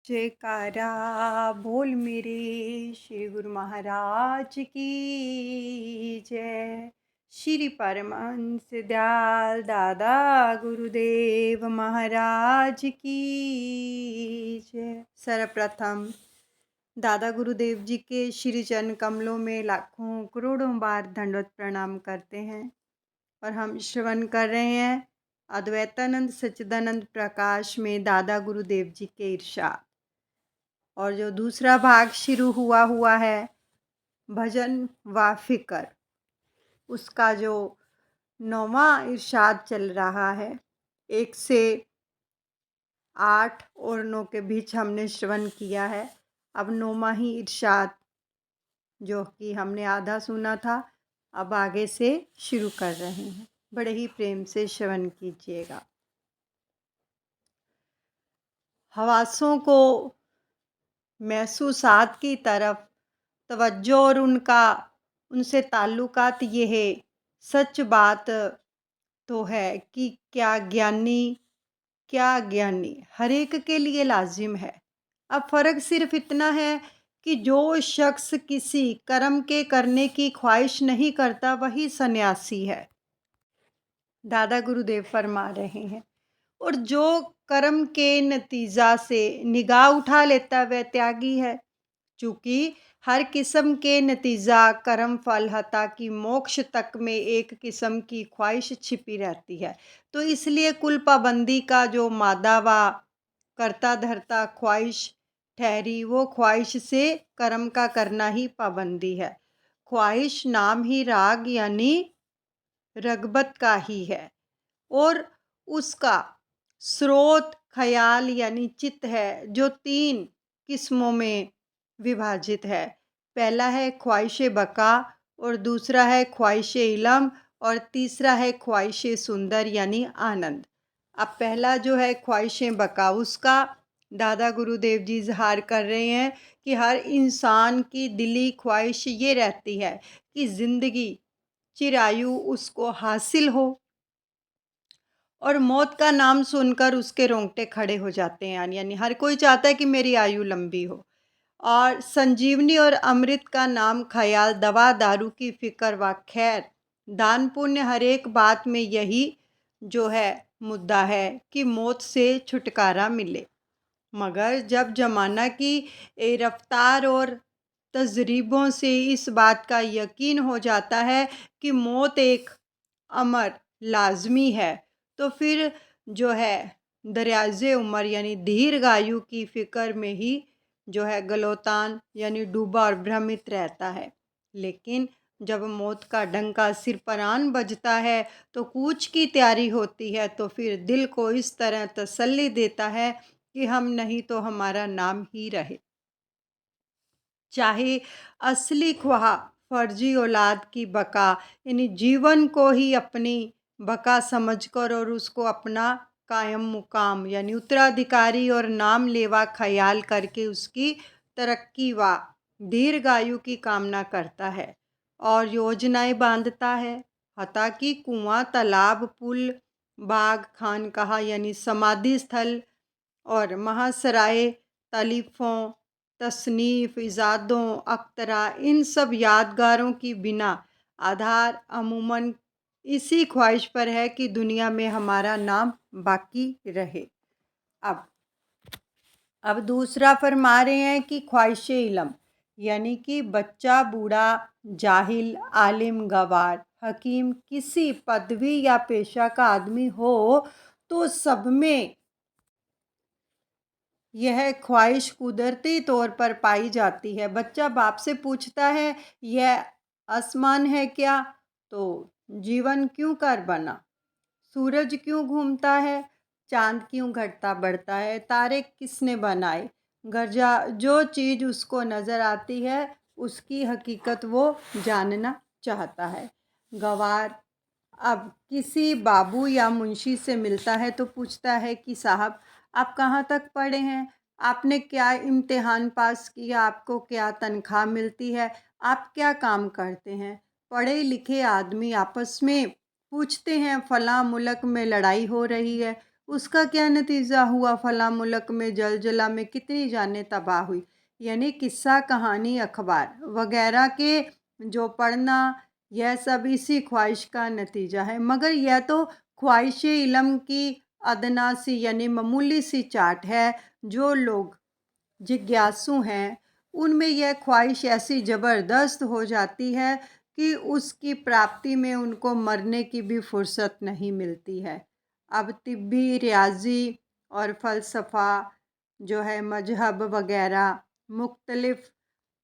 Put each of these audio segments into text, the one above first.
जयकारा बोल मेरे श्री गुरु महाराज की जय। श्री परमहंस दयाल दादा गुरुदेव महाराज की जय। सर्वप्रथम दादा गुरुदेव जी के श्री चरण कमलों में लाखों करोड़ों बार दंडवत प्रणाम करते हैं और हम श्रवण कर रहे हैं अद्वैतानंद सच्चिदानंद प्रकाश में दादा गुरुदेव जी के इरशाद। और जो दूसरा भाग शुरू हुआ है भजन व फिक्र, उसका जो 9वां इरशाद चल रहा है, 1 से 8 और 9 के बीच हमने श्रवण किया है। अब 9वां ही इरशाद जो कि हमने आधा सुना था, अब आगे से शुरू कर रहे हैं। बड़े ही प्रेम से श्रवण कीजिएगा। हवासों को महसूसात की तरफ तवज्जो और उनसे ताल्लुकात ये है। सच बात तो है कि क्या ज्ञानी हर एक के लिए लाजिम है। अब फ़र्क सिर्फ इतना है कि जो शख्स किसी कर्म के करने की ख्वाहिश नहीं करता वही सन्यासी है, दादा गुरुदेव फरमा रहे हैं। और जो कर्म के नतीजा से निगाह उठा लेता वह त्यागी है। चूँकि हर किस्म के नतीजा कर्म फल हता कि मोक्ष तक में एक किस्म की ख्वाहिश छिपी रहती है। तो इसलिए कुल पाबंदी का जो मादा व करता धरता ख्वाहिश ठहरी, वो ख्वाहिश से कर्म का करना ही पाबंदी है। ख्वाहिश नाम ही राग यानी रगबत का ही है और उसका स्रोत ख्याल यानी चित्त है, जो 3 किस्मों में विभाजित है। पहला है ख्वाहिश बका और दूसरा है ख्वाहिश इलम और तीसरा है ख्वाहिश सुंदर यानी आनंद। अब पहला जो है ख्वाहिश बका, उसका दादा गुरुदेव जी इजहार कर रहे हैं कि हर इंसान की दिली ख्वाहिश ये रहती है कि ज़िंदगी चिरायु उसको हासिल हो और मौत का नाम सुनकर उसके रोंगटे खड़े हो जाते हैं। यानी हर कोई चाहता है कि मेरी आयु लंबी हो। और संजीवनी और अमृत का नाम ख्याल, दवा दारू की फ़िक्र व खैर दान पुण्य, हर एक बात में यही जो है मुद्दा है कि मौत से छुटकारा मिले। मगर जब ज़माना की रफ्तार और तजरीबों से इस बात का यकीन हो जाता है कि मौत एक अमर लाजमी है, तो फिर जो है दरियाज़े उमर यानी दीर्घायु की फ़िक्र में ही जो है गलोतान यानी डूबा और भ्रमित रहता है। लेकिन जब मौत का डंका सिर पर आन बजता है तो कूच की तैयारी होती है, तो फिर दिल को इस तरह तसल्ली देता है कि हम नहीं तो हमारा नाम ही रहे। चाहे असली ख्वाह फर्जी औलाद की बका यानी जीवन को ही अपनी बका समझकर और उसको अपना कायम मुकाम यानी उत्तराधिकारी और नाम लेवा ख्याल करके उसकी तरक्की व दीर्घायु की कामना करता है और योजनाएं बांधता है। हता कि कुआं, तालाब, पुल, बाग, खानकाहा यानी समाधि स्थल और महासराय, तालीफ़ों, तसनीफ़, इजादों, अख्तरा, इन सब यादगारों की बिना आधार अमूमन इसी ख्वाहिश पर है कि दुनिया में हमारा नाम बाकी रहे। अब दूसरा फरमा रहे हैं कि ख्वाहिश इलम यानी कि बच्चा, बूढ़ा, जाहिल, आलिम, गवार, हकीम, किसी पदवी या पेशा का आदमी हो तो सब में यह ख्वाहिश कुदरती तौर पर पाई जाती है। बच्चा बाप से पूछता है, यह आसमान है क्या? तो जीवन क्यों कर बना? सूरज क्यों घूमता है? चांद क्यों घटता बढ़ता है? तारे किसने बनाए? गर्जा जो चीज़ उसको नज़र आती है उसकी हकीकत वो जानना चाहता है। गवार अब किसी बाबू या मुंशी से मिलता है तो पूछता है कि साहब, आप कहाँ तक पढ़े हैं? आपने क्या इम्तिहान पास किया? आपको क्या तनख्वाह मिलती है? आप क्या काम करते हैं? पढ़े लिखे आदमी आपस में पूछते हैं, फलां मुल्क में लड़ाई हो रही है, उसका क्या नतीजा हुआ, फला मुल्क में जलजला में कितनी जानें तबाह हुई। यानी किस्सा कहानी अखबार वगैरह के जो पढ़ना, यह सब इसी ख्वाहिश का नतीजा है। मगर यह तो ख्वाहिश इल्म की अदना सी यानी मामूली सी चाट है। जो लोग जिज्ञासु हैं उनमें यह ख्वाहिश ऐसी ज़बरदस्त हो जाती है कि उसकी प्राप्ति में उनको मरने की भी फुर्सत नहीं मिलती है। अब तिब्बी, रियाज़ी और फ़लसफ़ा जो है, मज़हब वगैरह मुख्तलिफ़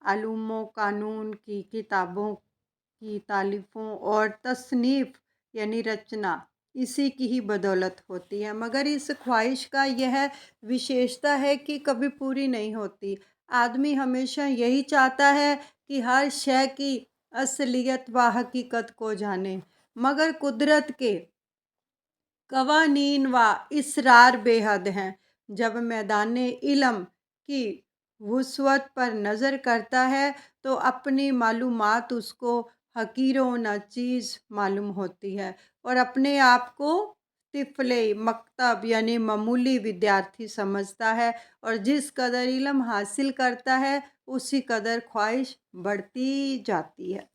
अलूमो कानून की किताबों की तालीफ़ों और तसनीफ़ यानी रचना इसी की ही बदौलत होती है। मगर इस ख्वाहिश का यह विशेषता है कि कभी पूरी नहीं होती। आदमी हमेशा यही चाहता है कि हर शय की असलियत व हकीकत को जाने, मगर कुदरत के कवानीन व इसरार बेहद हैं। जब मैदान इल्म की वुसअत पर नज़र करता है तो अपनी मालूमात उसको हकीरो न चीज़ मालूम होती है और अपने आप को तिफ़ले मकतब यानी मामूली विद्यार्थी समझता है। और जिस कदर इल्म हासिल करता है उसी कदर ख्वाहिश बढ़ती जाती है।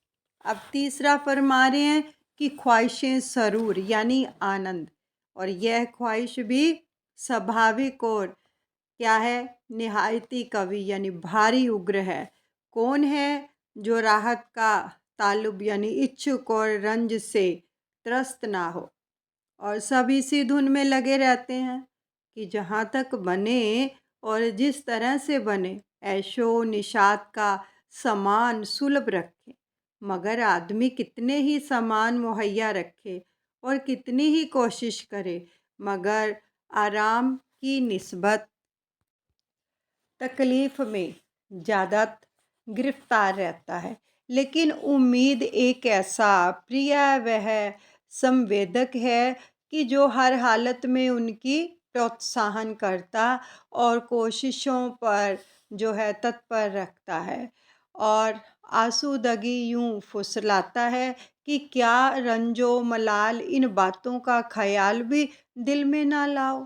अब तीसरा फरमा रहे हैं कि ख्वाहिशें सरूर यानी आनंद, और यह ख्वाहिश भी स्वाभाविक और क्या है, निहायती कवि यानी भारी उग्र है। कौन है जो राहत का ताल्लुब यानी इच्छुक और रंज से त्रस्त ना हो, और सब इसी धुन में लगे रहते हैं कि जहाँ तक बने और जिस तरह से बने, ऐशो निशात का सामान सुलभ रखें। मगर आदमी कितने ही सामान मुहैया रखे और कितनी ही कोशिश करे, मगर आराम की निस्बत तकलीफ़ में ज़्यादा गिरफ्तार रहता है। लेकिन उम्मीद एक ऐसा प्रिय वह संवेदक है कि जो हर हालत में उनकी प्रोत्साहन करता और कोशिशों पर जो है तत्पर रखता है, और आसूदगी यूं फुसलाता है कि क्या रंजो मलाल इन बातों का ख्याल भी दिल में ना लाओ।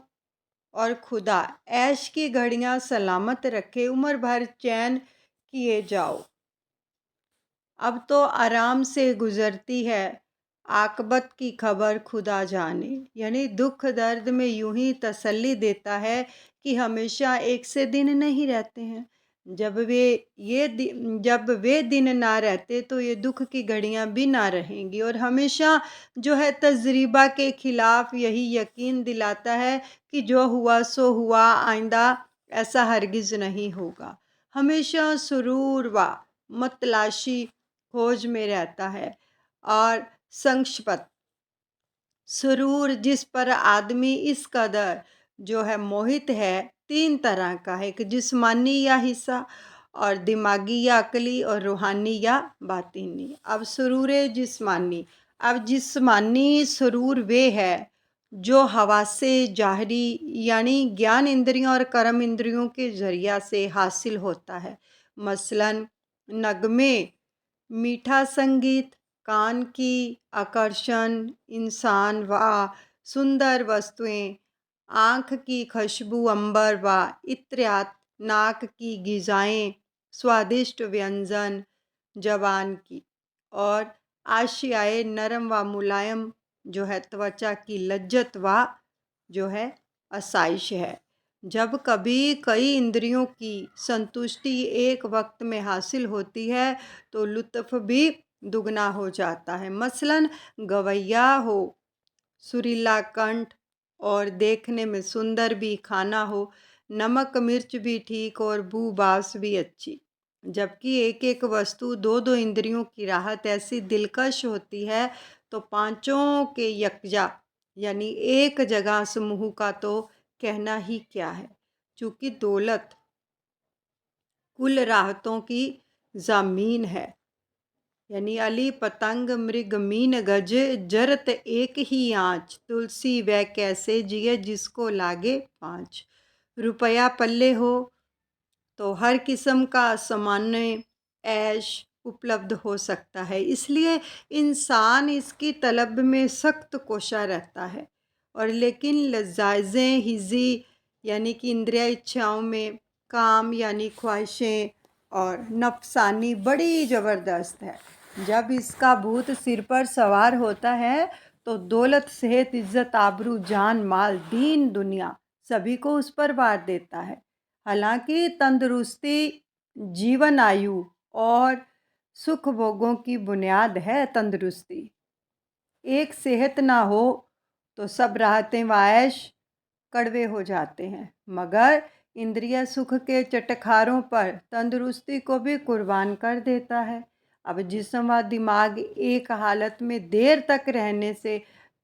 और खुदा ऐश की घड़ियां सलामत रखे, उम्र भर चैन किए जाओ। अब तो आराम से गुजरती है, आकबत की खबर खुदा जाने। यानी दुख दर्द में यूं ही तसल्ली देता है कि हमेशा एक से दिन नहीं रहते हैं। जब वे दिन ना रहते तो ये दुख की घड़ियां भी ना रहेंगी। और हमेशा जो है तजरीबा के खिलाफ यही यकीन दिलाता है कि जो हुआ सो हुआ, आइंदा ऐसा हरगिज़ नहीं होगा। हमेशा सुरूर व मतलाशी खोज में रहता है। और संक्षिप्त सुरूर जिस पर आदमी इस कदर जो है मोहित है, तीन तरह का है, एक जिस्मानी या हिस्सा, और दिमागी या अकली, और रूहानी या बातिनी। अब सुरूर जिस्मानी। अब जिस्मानी सुरूर वे है जो हवा से जाहरी यानी ज्ञान इंद्रियों और कर्म इंद्रियों के जरिया से हासिल होता है। मसलन नगमे, मीठा संगीत, कान की आकर्षण, इंसान व सुंदर वस्तुएं, आँख की खुशबू, अंबर व इत्रियात, नाक की ग़िज़ाएं, स्वादिष्ट व्यंजन, जबान की, और आशियाए नरम व मुलायम जो है त्वचा की लज्जत व जो है आसाइश है। जब कभी कई इंद्रियों की संतुष्टि एक वक्त में हासिल होती है तो लुत्फ़ भी दुगना हो जाता है। मसलन गवैया हो, सुरीला कंठ, और देखने में सुंदर भी, खाना हो, नमक मिर्च भी ठीक और बू बास भी अच्छी। जबकि एक एक वस्तु दो दो इंद्रियों की राहत ऐसी दिलकश होती है तो पांचों के यकजा यानी एक जगह समूह का तो कहना ही क्या है। चूँकि दौलत कुल राहतों की ज़मीन है, यानी अली पतंग मृग मीन गज, जरत एक ही आँच, तुलसी वह कैसे जिए जिसको लागे पाँच। रुपया पल्ले हो तो हर किस्म का सामान्य ऐश उपलब्ध हो सकता है, इसलिए इंसान इसकी तलब में सख्त कोशा रहता है। और लेकिन लज़्ज़ाइज़ें हिज़्ज़ी यानी कि इंद्रिया इच्छाओं में काम यानी ख्वाहिशें और नफ़सानी बड़ी ज़बरदस्त है। जब इसका भूत सिर पर सवार होता है तो दौलत, सेहत, इज़्ज़त, आबरू, जान, माल, दीन दुनिया सभी को उस पर वार देता है। हालांकि तंदुरुस्ती जीवन आयु और सुख भोगों की बुनियाद है। तंदुरुस्ती एक सेहत ना हो तो सब राहतें व ऐश कड़वे हो जाते हैं, मगर इंद्रिय सुख के चटखारों पर तंदुरुस्ती को भी कुर्बान कर देता है। अब जिस्म व दिमाग एक हालत में देर तक रहने से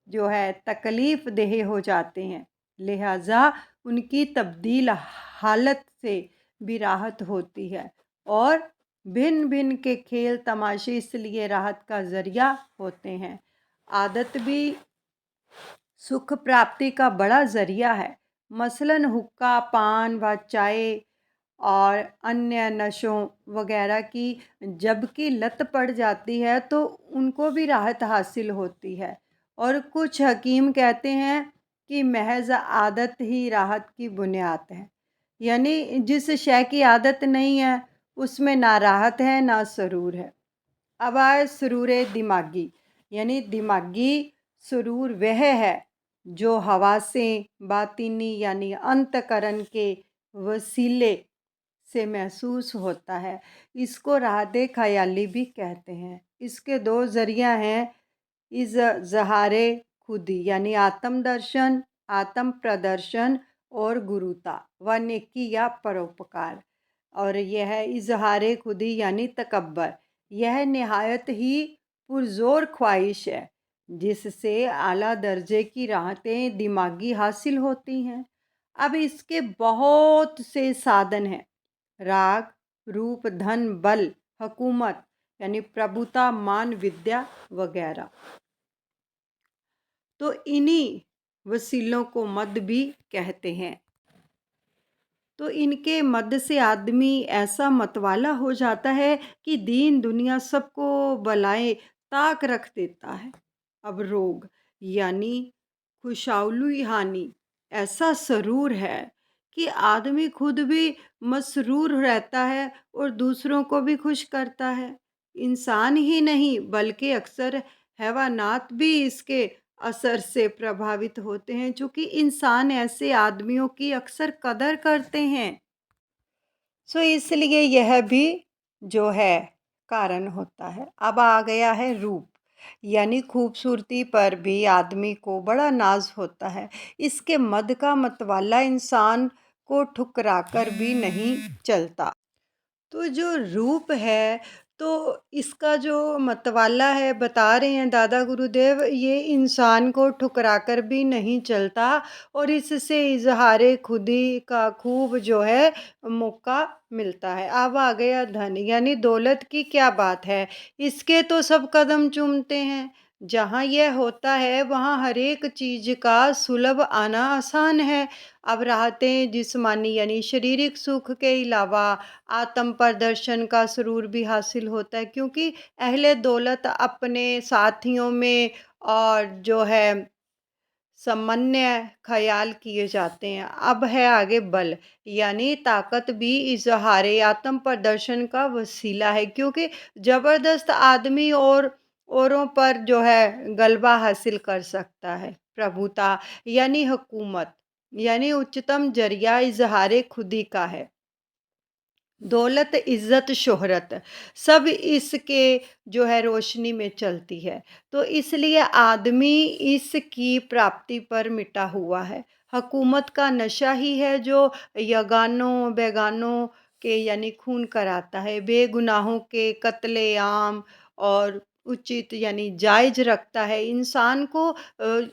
जो है तकलीफ देह हो जाते हैं, लिहाजा उनकी तब्दील हालत से भी राहत होती है। और भिन्न भिन्न के खेल तमाशे इसलिए राहत का ज़रिया होते हैं। आदत भी सुख प्राप्ति का बड़ा ज़रिया है। मसलन हुक्का, पान व चाय और अन्य नशों वगैरह की जबकि लत पड़ जाती है तो उनको भी राहत हासिल होती है। और कुछ हकीम कहते हैं कि महज आदत ही राहत की बुनियाद है। यानी जिस शय की आदत नहीं है उसमें ना राहत है ना सुरूर है। अब आए सुरूर दिमागी, यानी दिमागी सुरूर वह है जो हवासें बातिनी यानी अंतकरण के वसीले से महसूस होता है। इसको राहत ख्याली भी कहते हैं। इसके दो ज़रिया हैं, इज़हारे खुदी यानी आत्म दर्शन, आत्म प्रदर्शन और गुरुता व नेकी या परोपकार। और यह इज़हारे खुदी यानी तकब्बर, यह निहायत ही पुरज़ोर ख्वाहिश है जिससे आला दर्जे की राहतें दिमागी हासिल होती हैं। अब इसके बहुत से साधन हैं, राग, रूप, धन, बल, हुकूमत यानी प्रभुता, मान, विद्या वगैरह। तो इन्हीं वसीलों को मद भी कहते हैं। तो इनके मद से आदमी ऐसा मतवाला हो जाता है कि दीन दुनिया सबको बलाएं ताक रख देता है। अब रोग यानी खुशाउलुई हानि ऐसा सरूर है कि आदमी खुद भी मसरूर रहता है और दूसरों को भी खुश करता है। इंसान ही नहीं बल्कि अक्सर हैवानात भी इसके असर से प्रभावित होते हैं, चूँकि इंसान ऐसे आदमियों की अक्सर कदर करते हैं। सो इसलिए यह भी जो है कारण होता है। अब आ गया है रूप, यानी खूबसूरती पर भी आदमी को बड़ा नाज होता है। इसके मद का मतवाला इंसान को ठुकरा कर भी नहीं चलता। तो जो रूप है तो इसका जो मतवाला है बता रहे हैं दादा गुरुदेव, ये इंसान को ठुकरा कर भी नहीं चलता और इससे इजहारे खुदी का खूब जो है मौका मिलता है। अब आ गया धन, यानी दौलत की क्या बात है, इसके तो सब कदम चूमते हैं। जहाँ यह होता है वहाँ हर एक चीज़ का सुलभ आना आसान है। अब राहतें जिस्मानी यानी शारीरिक सुख के अलावा आत्म प्रदर्शन का सुरूर भी हासिल होता है, क्योंकि अहले दौलत अपने साथियों में और जो है सामान्य ख्याल किए जाते हैं। अब है आगे बल, यानी ताकत भी इजहारे आत्म प्रदर्शन का वसीला है, क्योंकि ज़बरदस्त आदमी और औरों पर जो है गलबा हासिल कर सकता है। प्रभुता यानी हुकूमत, यानी उच्चतम जरिया इजहारे खुदी का है। दौलत, इज़्ज़त, शोहरत सब इसके जो है रोशनी में चलती है, तो इसलिए आदमी इसकी प्राप्ति पर मिटा हुआ है। हुकूमत का नशा ही है जो यगानों बेगानों के यानी खून कराता है, बेगुनाहों के कत्ले आम और उचित यानी जायज़ रखता है। इंसान को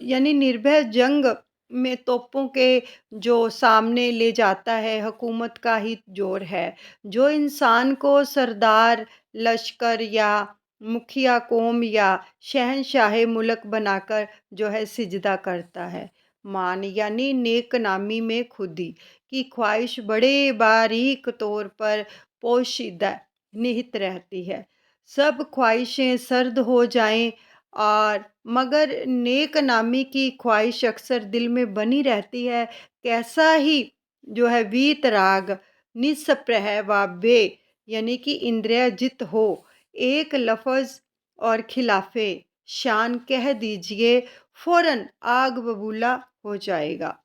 यानी निर्भय जंग में तोपों के जो सामने ले जाता है, हुकूमत का ही जोर है जो इंसान को सरदार लश्कर या मुखिया कौम या शहनशाह मुल्क बनाकर जो है सिजदा करता है। मान यानी नेक नामी में खुदी की ख्वाहिश बड़े बारीक तौर पर पोशीदा निहित रहती है। सब ख्वाहिशें सर्द हो जाएं, और मगर नेक नामी की ख्वाहिश अक्सर दिल में बनी रहती है। कैसा ही जो है वीतराग निस्पृह व बे यानी कि इंद्रियजित हो, एक लफ्ज़ और खिलाफ़े शान कह दीजिए, फ़ौरन आग बबूला हो जाएगा।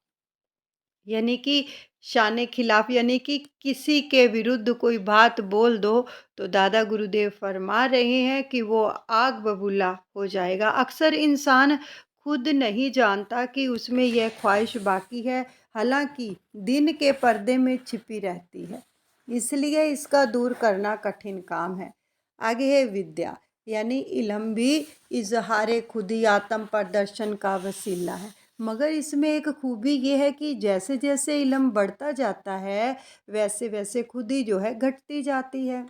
यानी कि शान खिलाफ यानी कि किसी के विरुद्ध कोई बात बोल दो तो दादा गुरुदेव फरमा रहे हैं कि वो आग बबूला हो जाएगा। अक्सर इंसान खुद नहीं जानता कि उसमें यह ख्वाहिश बाकी है, हालांकि दिन के पर्दे में छिपी रहती है, इसलिए इसका दूर करना कठिन काम है। आगे है विद्या, यानी इल्म भी इजहार खुदी आत्म प्रदर्शन का वसीला है। मगर इसमें एक खूबी ये है कि जैसे जैसे इल्म बढ़ता जाता है, वैसे वैसे खुद ही जो है घटती जाती है।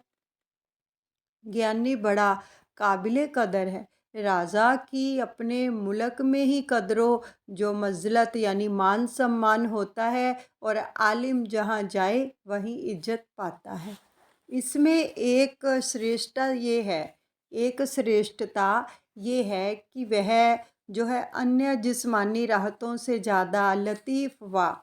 ज्ञानी बड़ा काबिल कदर है, राजा की अपने मुल्क में ही कदरो जो मज़लत यानी मान सम्मान होता है, और आलिम जहाँ जाए वहीं इज्जत पाता है। इसमें एक श्रेष्ठता ये है कि वह जो है अन्य जिस्मानी राहतों से ज़्यादा लतीफ़ व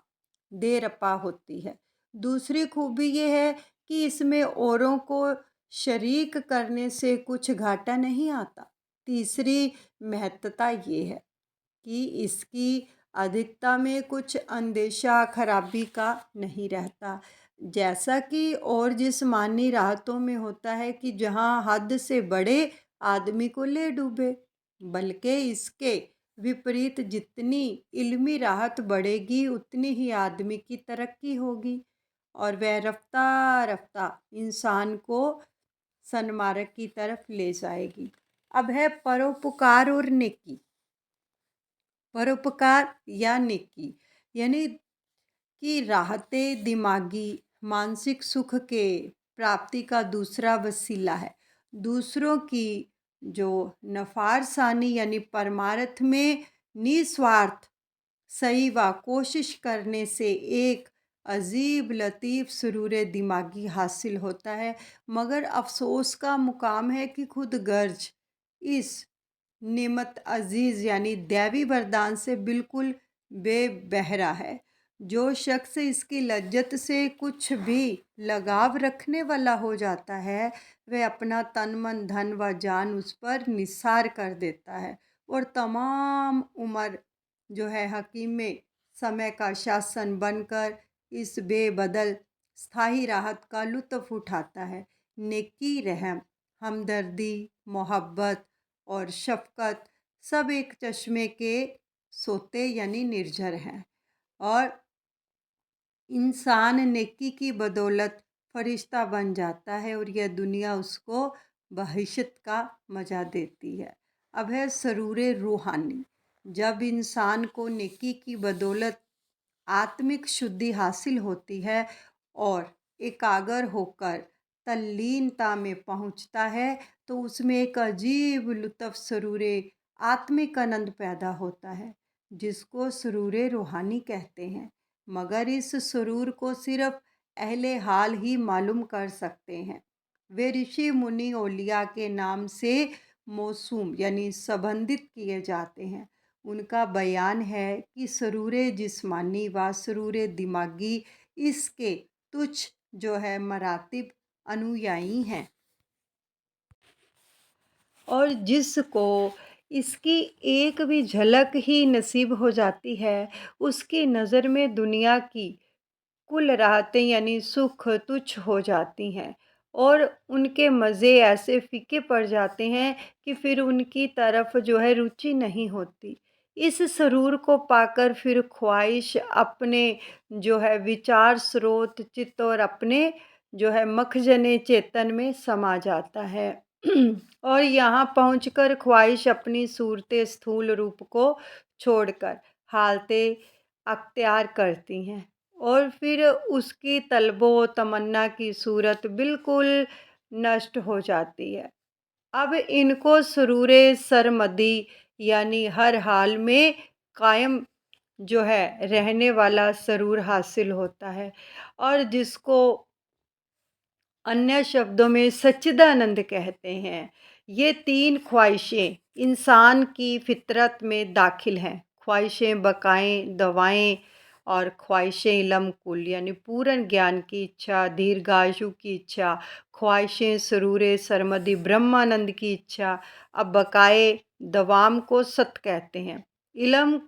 देरपा होती है। दूसरी खूबी ये है कि इसमें औरों को शरीक करने से कुछ घाटा नहीं आता। तीसरी महत्ता ये है कि इसकी अधिकता में कुछ अंदेशा खराबी का नहीं रहता। जैसा कि और जिस्मानी राहतों में होता है कि जहाँ हद से बड़े आदमी को ले डूबे, बल्कि इसके विपरीत जितनी इल्मी राहत बढ़ेगी उतनी ही आदमी की तरक्की होगी, और वह रफ्ता रफ्ता इंसान को सन्मार्ग की तरफ ले जाएगी। अब है परोपकार और नेकी। परोपकार या नेकी यानी कि राहते दिमागी मानसिक सुख के प्राप्ति का दूसरा वसीला है। दूसरों की जो नफ़ारसानी यानी परमार्थ में निस्वार्थ सही व कोशिश करने से एक अजीब लतीफ़ सुरूर दिमागी हासिल होता है। मगर अफ़सोस का मुकाम है कि खुद गर्ज इस नेमत अजीज़ यानी दैवी वरदान से बिल्कुल बेबहरा है। जो शख्स इसकी लज्जत से कुछ भी लगाव रखने वाला हो जाता है, वह अपना तन मन धन व जान उस पर निसार कर देता है, और तमाम उम्र जो है हकीम समय का शासन बनकर इस बेबदल स्थायी राहत का लुत्फ़ उठाता है। नेकी, रहम, हमदर्दी, मोहब्बत और शफ़क़त सब एक चश्मे के सोते यानी निर्झर हैं, और इंसान नेकी की बदौलत फरिश्ता बन जाता है, और यह दुनिया उसको बहिश्त का मज़ा देती है। अब है सरूर रूहानी। जब इंसान को नेकी की बदौलत आत्मिक शुद्धि हासिल होती है और एकाग्र होकर तल्लीनता में पहुंचता है, तो उसमें एक अजीब लुत्फ़ सरूर आत्मिक आनंद पैदा होता है, जिसको सरूर रूहानी कहते हैं। मगर इस सुरूर को सिर्फ अहले हाल ही मालूम कर सकते हैं। वे ऋषि मुनि औलिया के नाम से मौसूम यानी संबंधित किए जाते हैं। उनका बयान है कि सरूर जिस्मानी व सरूर दिमागी इसके तुच्छ जो है मरातिब अनुयायी हैं, और जिसको इसकी एक भी झलक ही नसीब हो जाती है, उसकी नज़र में दुनिया की कुल राहतें यानी सुख तुच्छ हो जाती हैं, और उनके मज़े ऐसे फीके पड़ जाते हैं कि फिर उनकी तरफ जो है रुचि नहीं होती। इस सरूर को पाकर फिर ख्वाहिश अपने जो है विचार स्रोत चित्त और अपने जो है मखजने चेतन में समा जाता है। और यहाँ पहुंचकर ख्वाहिश अपनी सूरत स्थूल रूप को छोड़कर हालते अख्तियार करती हैं, और फिर उसकी तलबो तमन्ना की सूरत बिल्कुल नष्ट हो जाती है। अब इनको सुरूर सरमदी यानी हर हाल में कायम जो है रहने वाला सरूर हासिल होता है, और जिसको अन्य शब्दों में सच्चिदानंद कहते हैं। ये तीन ख्वाहिशें इंसान की फितरत में दाखिल हैं। ख्वाहिशें बकाएं, दवाएं और ख्वाहिशें इल्म कुल यानी पूर्ण ज्ञान की इच्छा, दीर्घायु की इच्छा, ख्वाहिशें सुरूर सरमदी ब्रह्मानंद की इच्छा। अब बकाए दवाम को सत कहते हैं, इल्म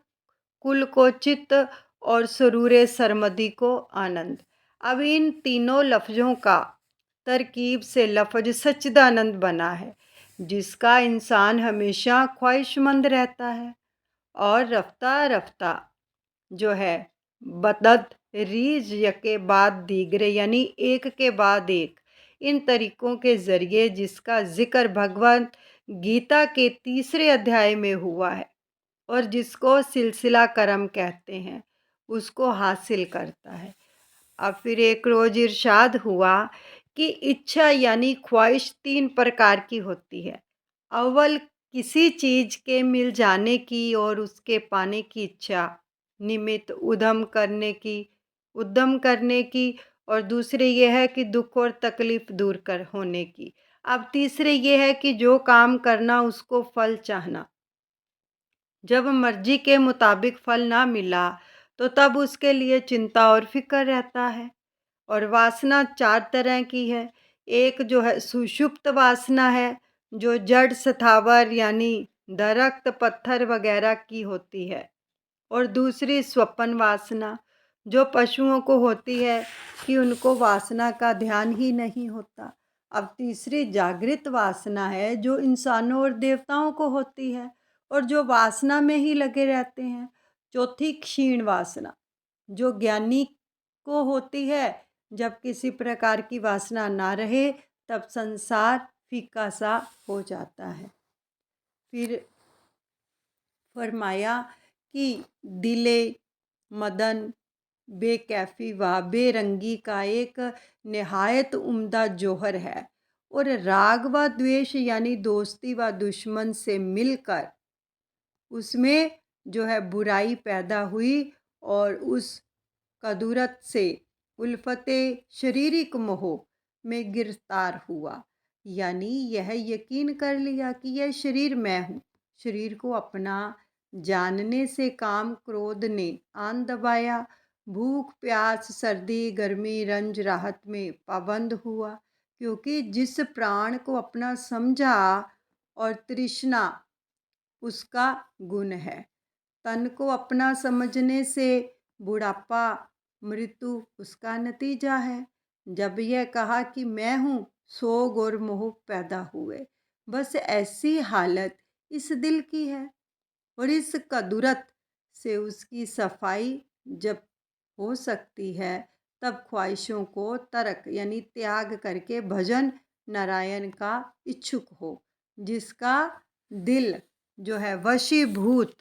कुल को चित्त और सुरूर सरमदी को आनंद। अब इन तीनों लफ्ज़ों का तरकीब से लफ्ज़ सच्चिदानंद बना है, जिसका इंसान हमेशा ख्वाहिशमंद रहता है और रफ्ता रफ्ता जो है बदद रीज यके बाद दीगरे यानी एक के बाद एक इन तरीक़ों के ज़रिए जिसका ज़िक्र भगवत गीता के 3 अध्याय में हुआ है और जिसको सिलसिला करम कहते हैं, उसको हासिल करता है। अब फिर एक रोज़ इरशाद हुआ कि इच्छा यानी ख्वाहिश 3 प्रकार की होती है। अव्वल किसी चीज़ के मिल जाने की और उसके पाने की इच्छा, निमित्त उद्यम करने की और दूसरे ये है कि दुख और तकलीफ़ दूर कर होने की। अब तीसरे ये है कि जो काम करना उसको फल चाहना। जब मर्जी के मुताबिक फल ना मिला तो तब उसके लिए चिंता और फिक्र रहता है। और वासना 4 तरह की है। एक जो है सुषुप्त वासना है, जो जड़ स्थावर यानी दरख्त पत्थर वगैरह की होती है। और दूसरी स्वपन वासना, जो पशुओं को होती है कि उनको वासना का ध्यान ही नहीं होता। अब तीसरी जागृत वासना है, जो इंसानों और देवताओं को होती है और जो वासना में ही लगे रहते हैं। चौथी क्षीण वासना, जो ज्ञानी को होती है। जब किसी प्रकार की वासना ना रहे तब संसार फीका सा हो जाता है। फिर फरमाया कि दिले मदन बेकैफ़ी व बेरंगी का एक नहायत उम्दा जौहर है और राग व द्वेष यानी दोस्ती व दुश्मन से मिलकर उसमें जो है बुराई पैदा हुई और उस कदूरत से उल्फते शरीरिक मोह में गिरफ्तार हुआ। यानी यह यकीन कर लिया कि यह शरीर मैं हूँ। शरीर को अपना जानने से काम क्रोध ने आन दबाया। भूख प्यास सर्दी गर्मी रंज राहत में पाबंद हुआ, क्योंकि जिस प्राण को अपना समझा और तृष्णा उसका गुण है। तन को अपना समझने से बुढ़ापा मृत्यु उसका नतीजा है। जब यह कहा कि मैं हूँ, सोग और मोह पैदा हुए। बस ऐसी हालत इस दिल की है और इस कदूरत से उसकी सफाई जब हो सकती है तब ख्वाहिशों को तर्क यानी त्याग करके भजन नारायण का इच्छुक हो, जिसका दिल जो है वशीभूत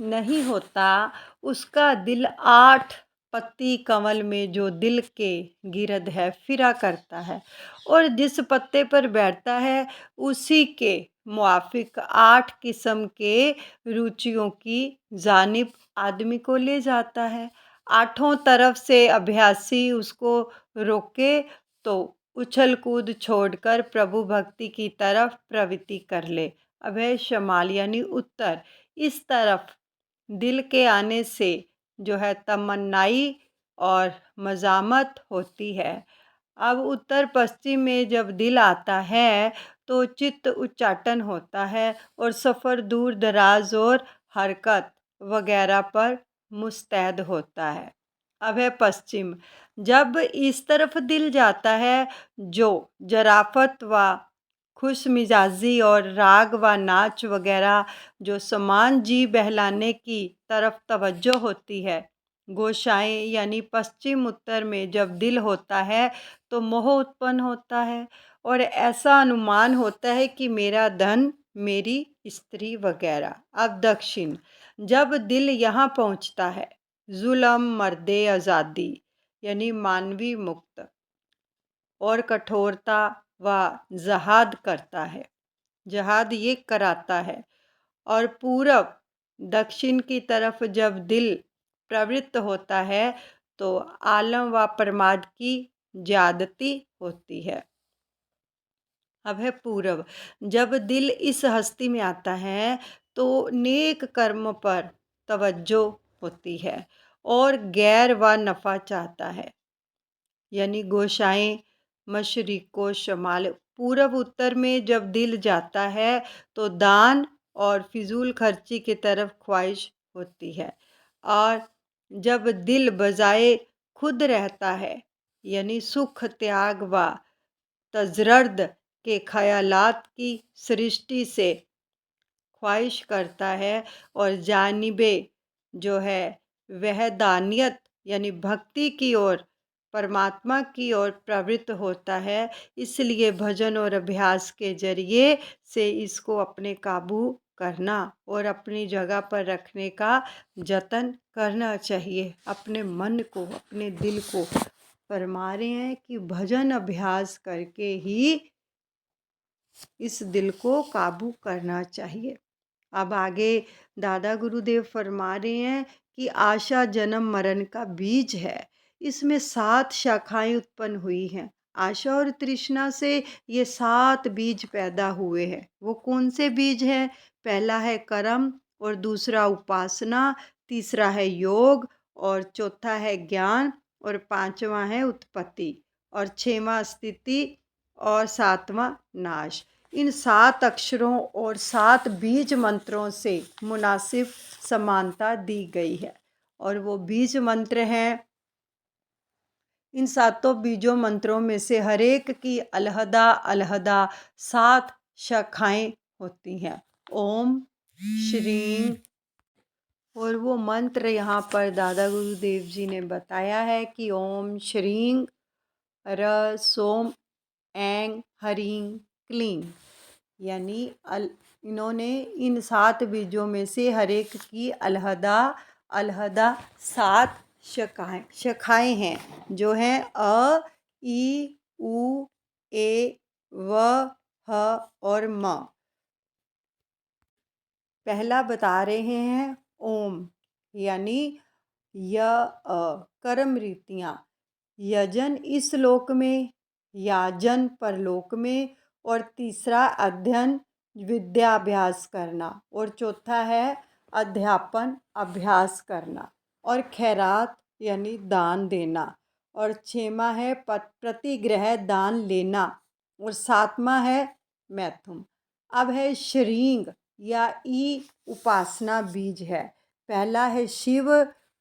नहीं होता। उसका दिल 8 पत्ती कमल में जो दिल के गिरद है फिरा करता है और जिस पत्ते पर बैठता है उसी के मुआफिक 8 किस्म के रुचियों की जानिब आदमी को ले जाता है। आठों तरफ से अभ्यासी उसको रोके तो उछल कूद छोड़कर प्रभु भक्ति की तरफ प्रवृत्ति कर ले। अभय शमाल यानी उत्तर इस तरफ दिल के आने से जो है तमन्नाई और मज़ामत होती है। अब उत्तर पश्चिम में जब दिल आता है तो चित्त उच्चाटन होता है और सफ़र दूर दराज और हरकत वगैरह पर मुस्तैद होता है। अब है पश्चिम, जब इस तरफ दिल जाता है जो जराफत व खुश मिजाजी और राग व नाच वगैरह जो समान जी बहलाने की तरफ तवज्जो होती है। गोशाएं यानी पश्चिम उत्तर में जब दिल होता है तो मोह उत्पन्न होता है और ऐसा अनुमान होता है कि मेरा धन मेरी स्त्री वगैरह। अब दक्षिण, जब दिल यहाँ पहुँचता है जुल्म मर्दे आज़ादी यानी मानवी मुक्त और कठोरता व जहाद करता है, जहाद ये कराता है। और पूरब दक्षिण की तरफ जब दिल प्रवृत्त होता है तो आलम व प्रमाद की ज्यादती होती है। अब है पूरब। जब दिल इस हस्ती में आता है तो नेक कर्म पर तवज्जो होती है और गैर व नफ़ा चाहता है। यानी गोशाएं मशरिक़ व शमाल, पूरब उत्तर में जब दिल जाता है तो दान और फिजूल खर्ची की तरफ ख्वाहिश होती है। और जब दिल बजाए खुद रहता है, यानी सुख त्याग व तजरद के ख़यालात की सृष्टि से ख्वाहिश करता है और जानिबे जो है वहदानियत यानी भक्ति की ओर, परमात्मा की ओर प्रवृत्त होता है। इसलिए भजन और अभ्यास के जरिए से इसको अपने काबू करना और अपनी जगह पर रखने का जतन करना चाहिए। अपने मन को, अपने दिल को फरमा रहे हैं कि भजन अभ्यास करके ही इस दिल को काबू करना चाहिए। अब आगे दादा गुरुदेव फरमा रहे हैं कि आशा जन्म मरण का बीज है। इसमें 7 शाखाएं उत्पन्न हुई हैं। आशा और तृष्णा से ये 7 बीज पैदा हुए हैं। वो कौन से बीज हैं? पहला है कर्म और दूसरा उपासना, तीसरा है योग और चौथा है ज्ञान और पांचवा है उत्पत्ति और छठवां स्थिति और सातवां नाश। इन 7 अक्षरों और 7 बीज मंत्रों से मुनासिब समानता दी गई है और वो बीज मंत्र हैं। इन 7 बीजों मंत्रों में से हर एक की अलहदा अलहदा 7 शाखाएं होती हैं। ओम श्रीं, और वो मंत्र यहाँ पर दादा गुरुदेव जी ने बताया है कि ओम श्रीं र सोम ऐं हरीं क्लीं, यानी इन्होंने इन 7 बीजों में से हर एक की अलहदा अलहदा 7 शाखाएं हैं, जो हैं अ, ई, उ, ए, व, ह और म। पहला बता रहे हैं ओम, यानी कर्म रीतियाँ, यजन इस लोक में, याजन परलोक में, और तीसरा अध्ययन विद्याभ्यास करना, और चौथा है अध्यापन अभ्यास करना, और खैरात यानी दान देना, और छठवां है प्रतिग्रह दान लेना, और सातवां है मैथुन। अब है श्रींग या ई, उपासना बीज है। पहला है शिव,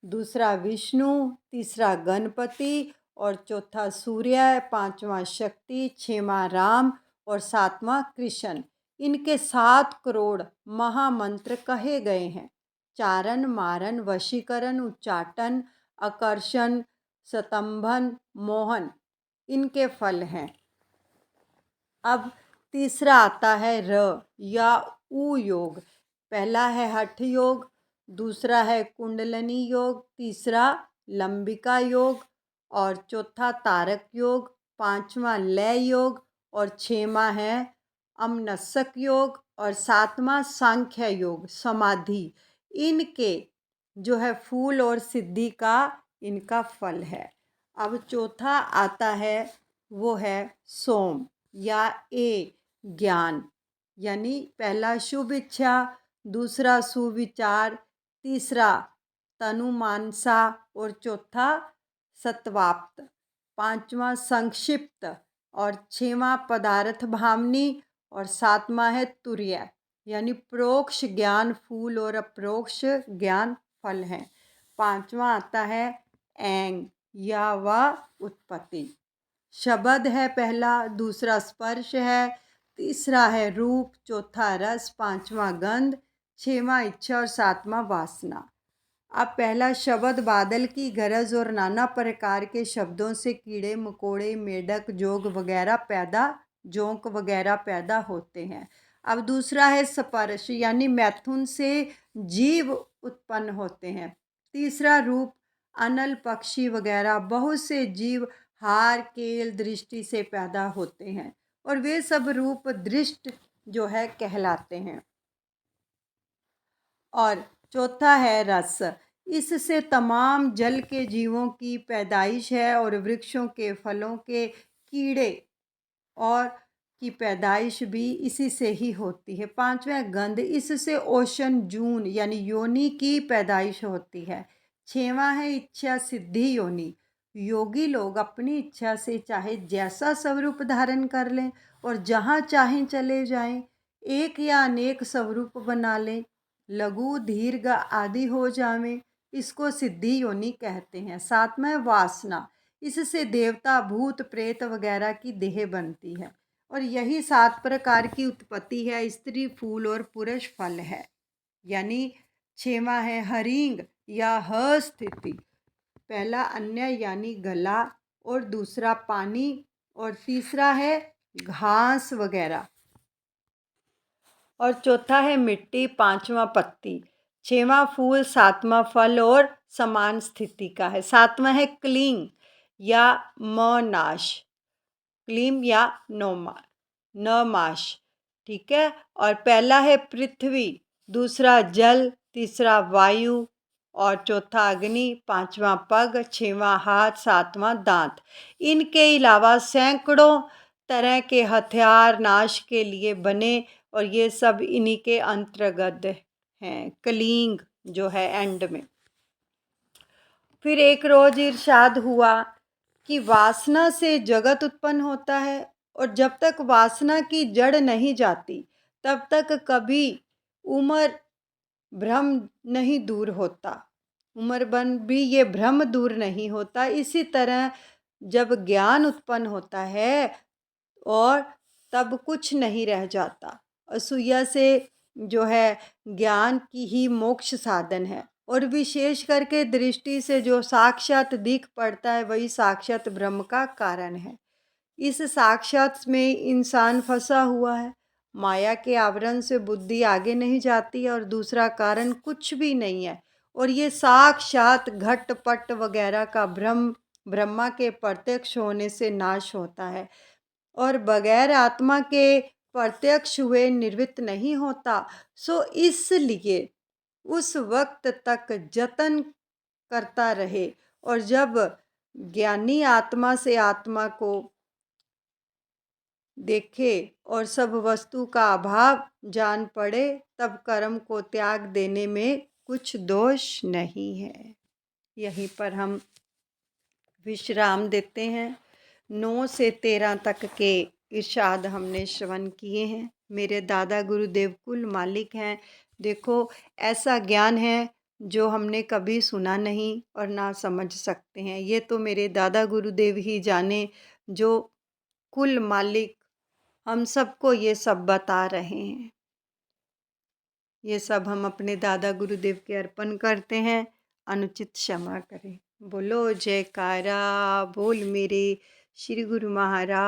दूसरा विष्णु, तीसरा गणपति और चौथा सूर्य, पांचवा शक्ति, छठवां राम और सातवां कृष्ण। इनके 7 करोड़ महामंत्र कहे गए हैं। चारण, मारन, वशीकरण, उच्चाटन, आकर्षण, स्तंभन, मोहन इनके फल हैं। अब तीसरा आता है र या उ योग। पहला है हठ योग, दूसरा है कुंडलनी योग, तीसरा लंबिका योग और चौथा तारक योग, पांचवा लय योग और छठवां है अमनस्क योग और सातवां सांख्य योग समाधि। इनके जो है फूल और सिद्धि का इनका फल है। अब चौथा आता है वो है सोम या ए, ज्ञान, यानी पहला शुभ इच्छा, दूसरा सुविचार, तीसरा तनुमानसा और चौथा सत्वाप्त, पांचवा संक्षिप्त और छठवां पदार्थ भावनी और सातवां है तुर्य, यानी प्रोक्ष ज्ञान फूल और अप्रोक्ष ज्ञान फल हैं। पांचवा आता है ऐंग या व उत्पत्ति। शब्द है पहला, दूसरा स्पर्श है, तीसरा है रूप, चौथा रस, पांचवा गंध, छठवां इच्छा और सातवां वासना। अब पहला शब्द बादल की गरज और नाना प्रकार के शब्दों से कीड़े मकोड़े, मेढक, जोंक वगैरह पैदा होते हैं। अब दूसरा है स्पर्श, यानी मैथुन से जीव उत्पन्न होते हैं। तीसरा रूप, अनल, पक्षी वगैरह बहुत से जीव हार, केल, दृष्टि से पैदा होते हैं और वे सब रूप दृष्ट जो है कहलाते हैं। और चौथा है रस, इससे तमाम जल के जीवों की पैदाइश है और वृक्षों के फलों के, कीड़े और की पैदाइश भी इसी से ही होती है। पांचवें गंध, इससे ओशन जून यानी योनि की पैदाइश होती है। छठवां है इच्छा सिद्धि योनि, योगी लोग अपनी इच्छा से चाहे जैसा स्वरूप धारण कर लें और जहाँ चाहें चले जाएं, एक या अनेक स्वरूप बना लें, लघु दीर्घ आदि हो जावें, इसको सिद्धि योनि कहते हैं। सातवां वासना, इससे देवता भूत प्रेत वगैरह की देह बनती है और यही 7 प्रकार की उत्पत्ति है। स्त्री फूल और पुरुष फल है। यानी छेवां है हरिंग या ह स्थिति, पहला अन्य यानी गला और दूसरा पानी और तीसरा है घास वगैरह और चौथा है मिट्टी, पांचवा पत्ती, छठवां फूल, सातवां फल और समान स्थिति का है। सातवां है क्लींग या मनाश, क्लीम या नमाश, ठीक है। और पहला है पृथ्वी, दूसरा जल, तीसरा वायु और चौथा अग्नि, पांचवा पग, छठवां हाथ, सातवां दांत। इनके अलावा सैकड़ों तरह के हथियार नाश के लिए बने और ये सब इन्हीं के अंतर्गत हैं। कलिंग जो है एंड में। फिर एक रोज इरशाद हुआ कि वासना से जगत उत्पन्न होता है और जब तक वासना की जड़ नहीं जाती तब तक कभी उम्र भ्रम नहीं दूर होता, उम्र बन भी ये भ्रम दूर नहीं होता। इसी तरह जब ज्ञान उत्पन्न होता है और तब कुछ नहीं रह जाता। असूया से जो है ज्ञान की ही मोक्ष साधन है और विशेष करके दृष्टि से जो साक्षात दिख पड़ता है वही साक्षात ब्रह्म का कारण है। इस साक्षात में इंसान फंसा हुआ है, माया के आवरण से बुद्धि आगे नहीं जाती और दूसरा कारण कुछ भी नहीं है और ये साक्षात घटपट वगैरह का भ्रम ब्रह्मा के प्रत्यक्ष होने से नाश होता है और बगैर आत्मा के प्रत्यक्ष हुए निवृत्त नहीं होता। सो इसलिए उस वक्त तक जतन करता रहे और जब ज्ञानी आत्मा से आत्मा को देखे और सब वस्तु का अभाव जान पड़े तब कर्म को त्याग देने में कुछ दोष नहीं है। यहीं पर हम विश्राम देते हैं। 9 से 13 तक के इरशाद हमने श्रवण किए हैं। मेरे दादा गुरुदेव कुल मालिक हैं। देखो, ऐसा ज्ञान है जो हमने कभी सुना नहीं और ना समझ सकते हैं। ये तो मेरे दादा गुरुदेव ही जाने जो कुल मालिक हम सबको ये सब बता रहे हैं। ये सब हम अपने दादा गुरुदेव के अर्पण करते हैं। अनुचित क्षमा करें। बोलो जयकारा बोल मेरे श्री गुरु महाराज।